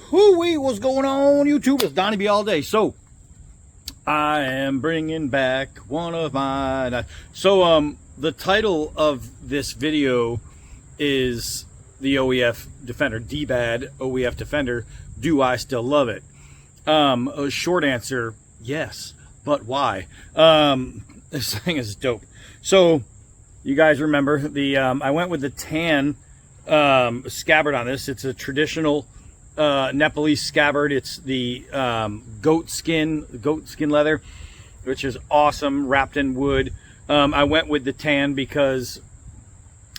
Hoo-wee, what's going on, YouTube? It's Donnie B all day. So, I am bringing back one of my... the title of this video is the OEF Defender, dbad OEF Defender. Do I still love it? A short answer, yes. But why? This thing is dope. So, you guys remember, I went with the tan scabbard on this. It's a traditional Nepalese scabbard. It's the goat skin leather, which is awesome, wrapped in wood. I went with the tan because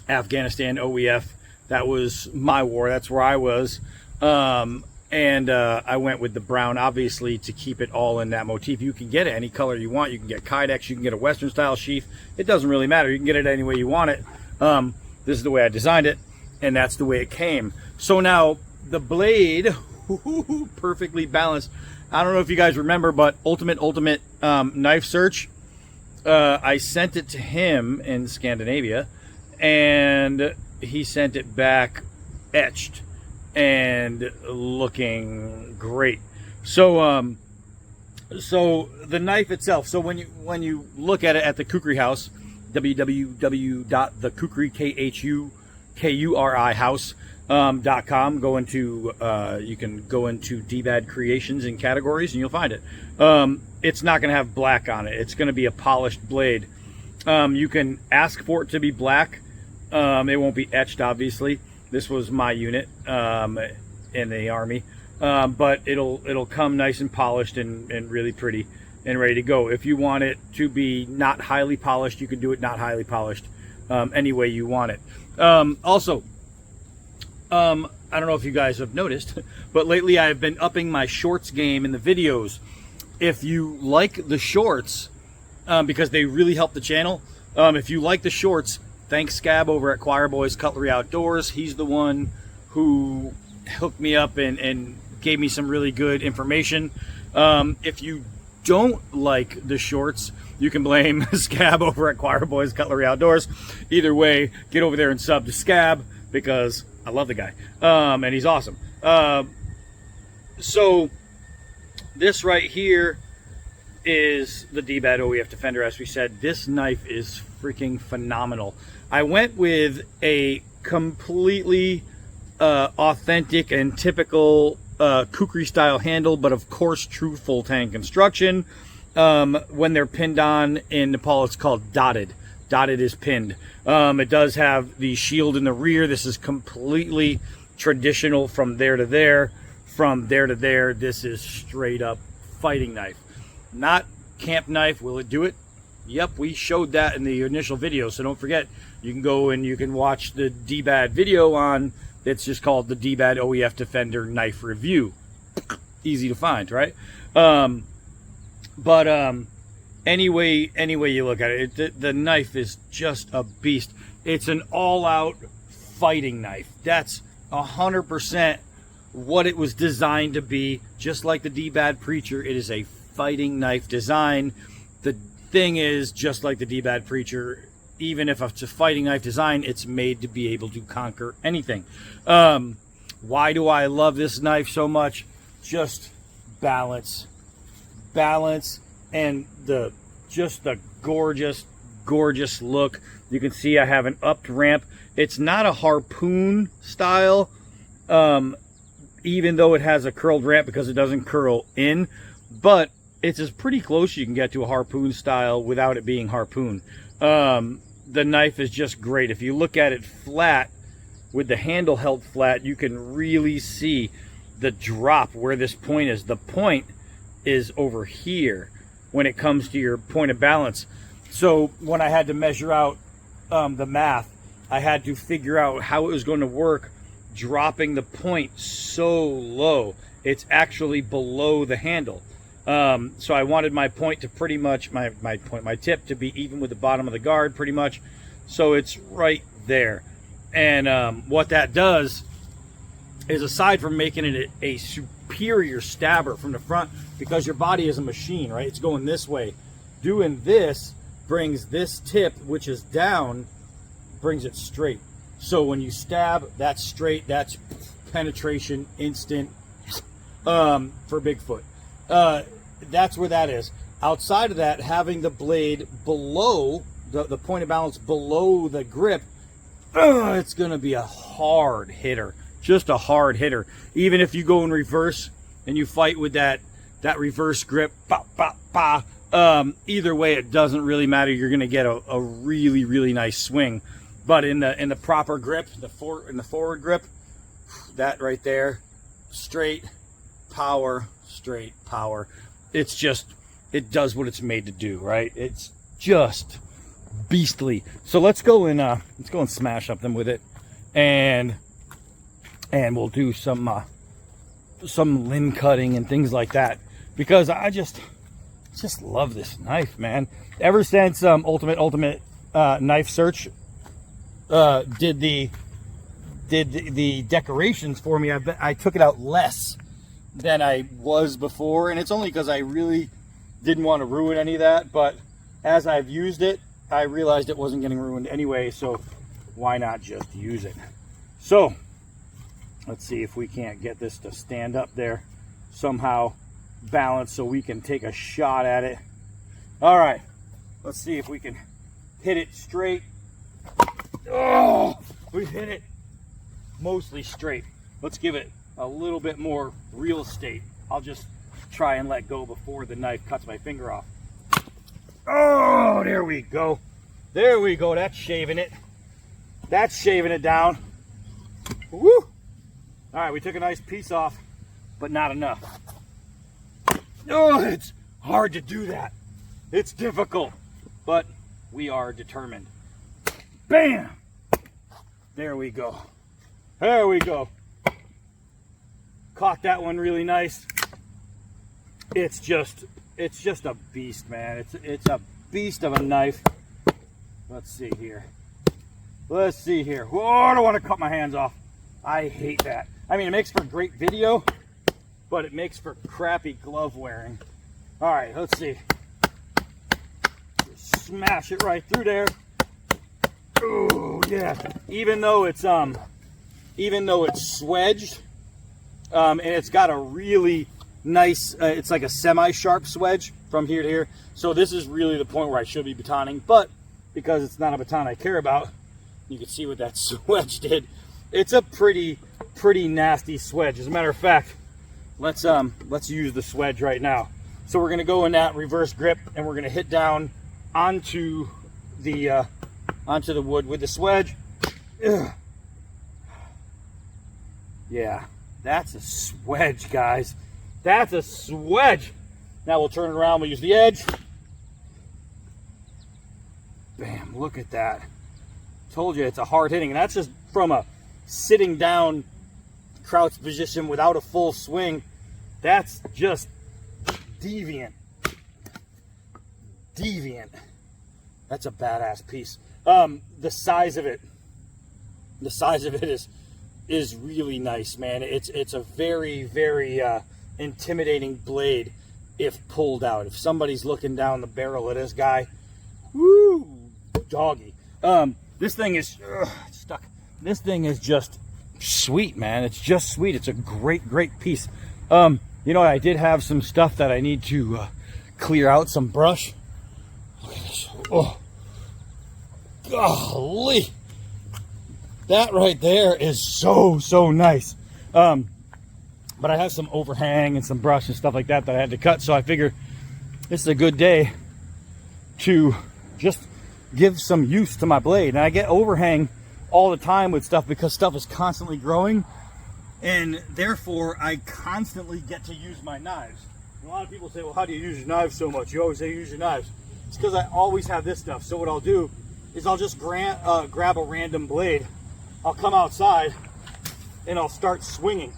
Afghanistan, OEF, that was my war. That's where I was. And I went with the brown, obviously, to keep it all in that motif. You can get it any color you want. You can get Kydex. You can get a Western style sheath. It doesn't really matter. You can get it any way you want it. This is the way I designed it, and that's the way it came. So now the blade, perfectly balanced. I don't know if you guys remember, but Ultimate Knife Search, I sent it to him in Scandinavia, and he sent it back etched and looking great. So so the knife itself, so when you look at it at the Kukri house, www.thekukri.com, go into you can go into dbad creations and categories and you'll find it. It's not going to have black on it. It's going to be a polished blade. You can ask for it to be black. It won't be etched, obviously. This was my unit in the Army, but it'll come nice and polished and really pretty and ready to go. If you want it to be not highly polished, you can do it not highly polished, any way you want it. Also, I don't know if you guys have noticed, but lately I've been upping my shorts game in the videos. If you like the shorts, because they really help the channel, if you like the shorts, thanks Scab over at Choir Boys Cutlery Outdoors. He's the one who hooked me up and gave me some really good information. If you don't like the shorts, you can blame Scab over at Choir Boys Cutlery Outdoors. Either way, get over there and sub to Scab because I love the guy, and he's awesome. So this right here is the dbad OEF Defender. As we said, this knife is freaking phenomenal. I went with a completely authentic and typical Kukri style handle, but of course true full tang construction. When they're pinned on in Nepal, it's called dotted. Dotted is pinned. It does have the shield in the rear. This is completely traditional from there to there. From there to there, this is straight up fighting knife. Not camp knife. Will it do it? Yep, we showed that in the initial video, so don't forget, you can go and you can watch the dbad video on, it's just called the dbad OEF Defender Knife Review. Easy to find, right? Anyway you look at it, the knife is just a beast. It's an all-out fighting knife. That's 100% what it was designed to be. Just like the dbad Preacher, it is a fighting knife design. The thing is, just like the dbad Preacher, even if it's a fighting knife design, it's made to be able to conquer anything. Why do I love this knife so much? Just balance, and just the gorgeous look. You can see I have an upped ramp. It's not a harpoon style, even though it has a curled ramp because it doesn't curl in, but it's as pretty close you can get to a harpoon style without it being harpoon. The knife is just great. If you look at it flat, with the handle held flat, you can really see the drop where this point is. The point is over here when it comes to your point of balance. So when I had to measure out the math, I had to figure out how it was going to work dropping the point so low. It's actually below the handle. So I wanted my point to pretty much, my tip to be even with the bottom of the guard pretty much. So it's right there. And what that does is, aside from making it a superior stabber from the front, because your body is a machine, right? It's going this way. Doing this brings this tip, which is down, brings it straight. So when you stab, that's straight, that's penetration, instant, for Bigfoot. That's where that is. Outside of that, having the blade below, the point of balance below the grip, it's going to be a hard hitter. Just a hard hitter. Even if you go in reverse and you fight with that reverse grip, either way, it doesn't really matter. You're going to get a really, really nice swing. But in the proper grip, in the forward grip, that right there, straight power. It's just, it does what it's made to do, right? It's just beastly. So let's go and smash something with it, and we'll do some limb cutting and things like that, because I just love this knife, man. Ever since Ultimate Knife Search did the decorations for me, I took it out less than I was before, and it's only because I really didn't want to ruin any of that. But as I've used it, I realized it wasn't getting ruined anyway, so why not just use it? So let's see if we can't get this to stand up there somehow, balanced, so we can take a shot at it. All right, let's see if we can hit it straight. Oh, we hit it mostly straight. Let's give it a little bit more real estate. I'll just try and let go before the knife cuts my finger off. Oh, there we go. There we go. That's shaving it. That's shaving it down. Woo! All right, we took a nice piece off, but not enough. Oh, it's hard to do that. It's difficult, but we are determined. Bam! There we go. There we go. Caught that one really nice. It's just a beast, man. It's a beast of a knife. Let's see here. Let's see here. Whoa, I don't want to cut my hands off. I hate that. I mean, it makes for great video, but it makes for crappy glove wearing. All right, let's see. Smash it right through there. Oh yeah. Even though it's swedged, and it's got a really nice, it's like a semi-sharp swedge from here to here. So this is really the point where I should be batoning, but because it's not a baton I care about, you can see what that swedge did. It's a pretty nasty swedge. As a matter of fact, let's use the swedge right now. So we're gonna go in that reverse grip, and we're gonna hit down onto the wood with the swedge. Ugh. Yeah, that's a swedge, guys. That's a swedge. Now we'll turn it around. We'll use the edge. Bam! Look at that. Told you it's a hard hitting, and that's just from a sitting down crouch position without a full swing. That's just deviant. That's a badass piece. The size of it is really nice, man. It's a very intimidating blade if pulled out. If somebody's looking down the barrel of this guy, woo, doggy. This thing is stuck. This thing is just sweet, man. It's just sweet. It's a great piece. You know, I did have some stuff that I need to clear out, some brush. Look at this. Oh, golly. That right there is so nice. But I have some overhang and some brush and stuff like that I had to cut, so I figure this is a good day to just give some use to my blade. And I get overhang all the time with stuff because stuff is constantly growing, and therefore I constantly get to use my knives. And a lot of people say, well, how do you use your knives so much? You always say use your knives. It's because I always have this stuff. So what I'll do is I'll just grab a random blade. I'll come outside and I'll start swinging.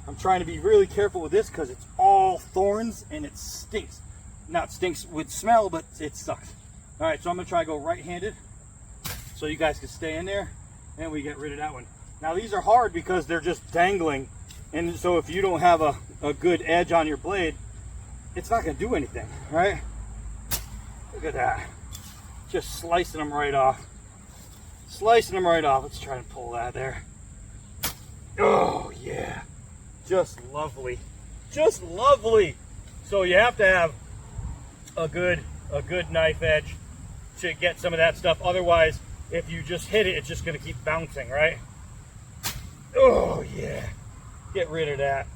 I'm trying to be really careful with this because it's all thorns and it stinks. Now it stinks with smell, but it sucks. All right, so I'm gonna try to go right-handed so you guys can stay in there and we get rid of that one. Now these are hard because they're just dangling, and so if you don't have a good edge on your blade, it's not gonna do anything, right? Look at that. Just slicing them right off. Slicing them right off. Let's try and pull that there. Oh yeah, just lovely. just lovely. So you have to have a good knife edge to get some of that stuff. Otherwise, if you just hit it, it's just going to keep bouncing, right? Oh yeah, get rid of that.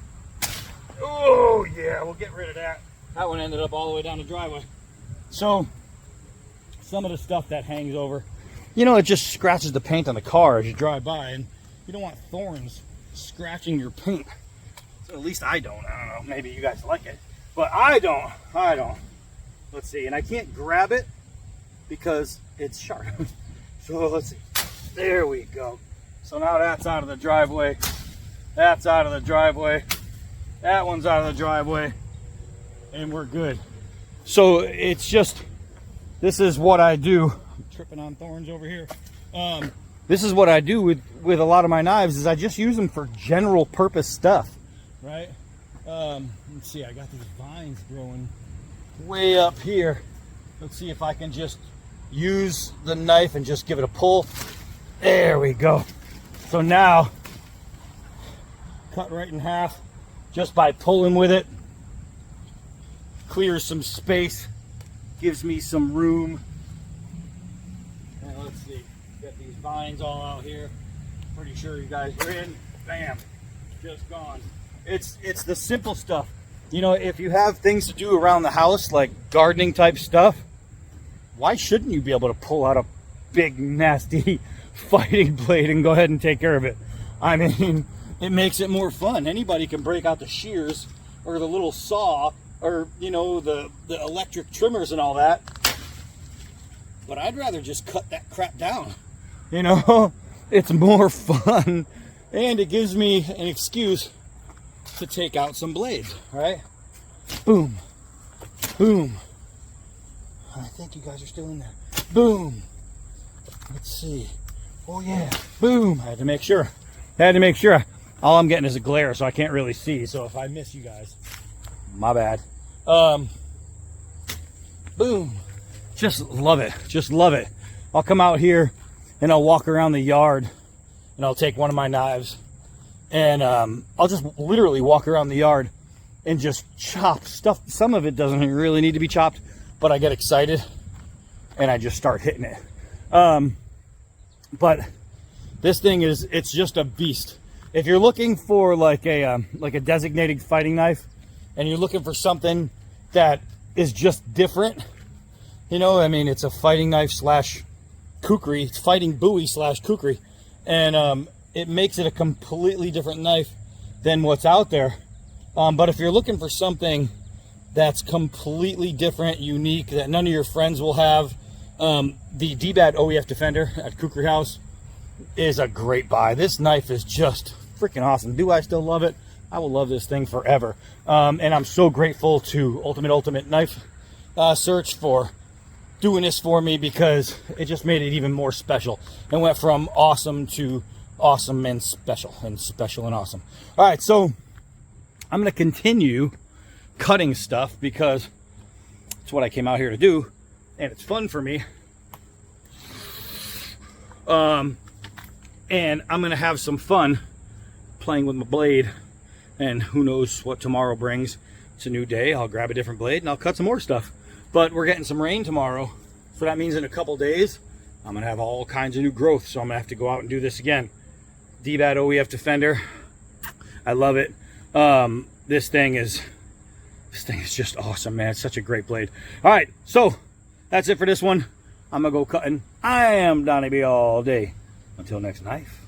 Oh yeah, we'll get rid of that. That one ended up all the way down the driveway. So some of the stuff that hangs over, you know, it just scratches the paint on the car as you drive by, and you don't want thorns scratching your paint. So at least I don't. I don't know, maybe you guys like it, but I don't. Let's see, and I can't grab it because it's sharp. So let's see, there we go. So now that's out of the driveway, that's out of the driveway, that one's out of the driveway, and we're good. So it's just, this is what I do. I'm tripping on thorns over here. This is what I do with a lot of my knives, is I just use them for general purpose stuff, right? Let's see, I got these vines growing way up here. Let's see if I can just use the knife and just give it a pull. There we go. So now, cut right in half just by pulling with it. Clears some space, gives me some room. And let's see, got these vines all out here. Pretty sure you guys are in. Bam, just gone. It's the simple stuff. You know, if you have things to do around the house, like gardening type stuff, why shouldn't you be able to pull out a big, nasty fighting blade and go ahead and take care of it? I mean, it makes it more fun. Anybody can break out the shears or the little saw or, you know, the electric trimmers and all that. But I'd rather just cut that crap down. You know, it's more fun, and it gives me an excuse to take out some blades, right? Boom, boom. I think you guys are still in there. Boom. Let's see. Oh yeah, boom. I had to make sure. All I'm getting is a glare, so I can't really see. So if I miss you guys, my bad. Boom. Just love it. Just love it. I'll come out here and I'll walk around the yard and I'll take one of my knives and I'll just literally walk around the yard and just chop stuff. Some of it doesn't really need to be chopped, but I get excited and I just start hitting it. But this thing it's just a beast. If you're looking for like a designated fighting knife and you're looking for something that is just different, you know, I mean, it's a fighting knife slash kukri, it's fighting bowie slash kukri, and it makes it a completely different knife than what's out there. But if you're looking for something that's completely different, unique, that none of your friends will have, the dbad OEF Defender at Kukri House is a great buy. This knife is just freaking awesome. Do I still love it? I will love this thing forever. And I'm so grateful to Ultimate Knife Search for doing this for me, because it just made it even more special. It went from awesome to awesome and special and awesome. All right, so I'm going to continue cutting stuff because it's what I came out here to do, and it's fun for me. And I'm going to have some fun playing with my blade, and who knows what tomorrow brings. It's a new day. I'll grab a different blade and I'll cut some more stuff. But we're getting some rain tomorrow, so that means in a couple days I'm going to have all kinds of new growth, so I'm going to have to go out and do this again. dbad OEF Defender, I love it. This thing is just awesome, man. It's such a great blade. All right, so that's it for this one. I'm gonna go cutting. I am Donnie B all day. Until next knife.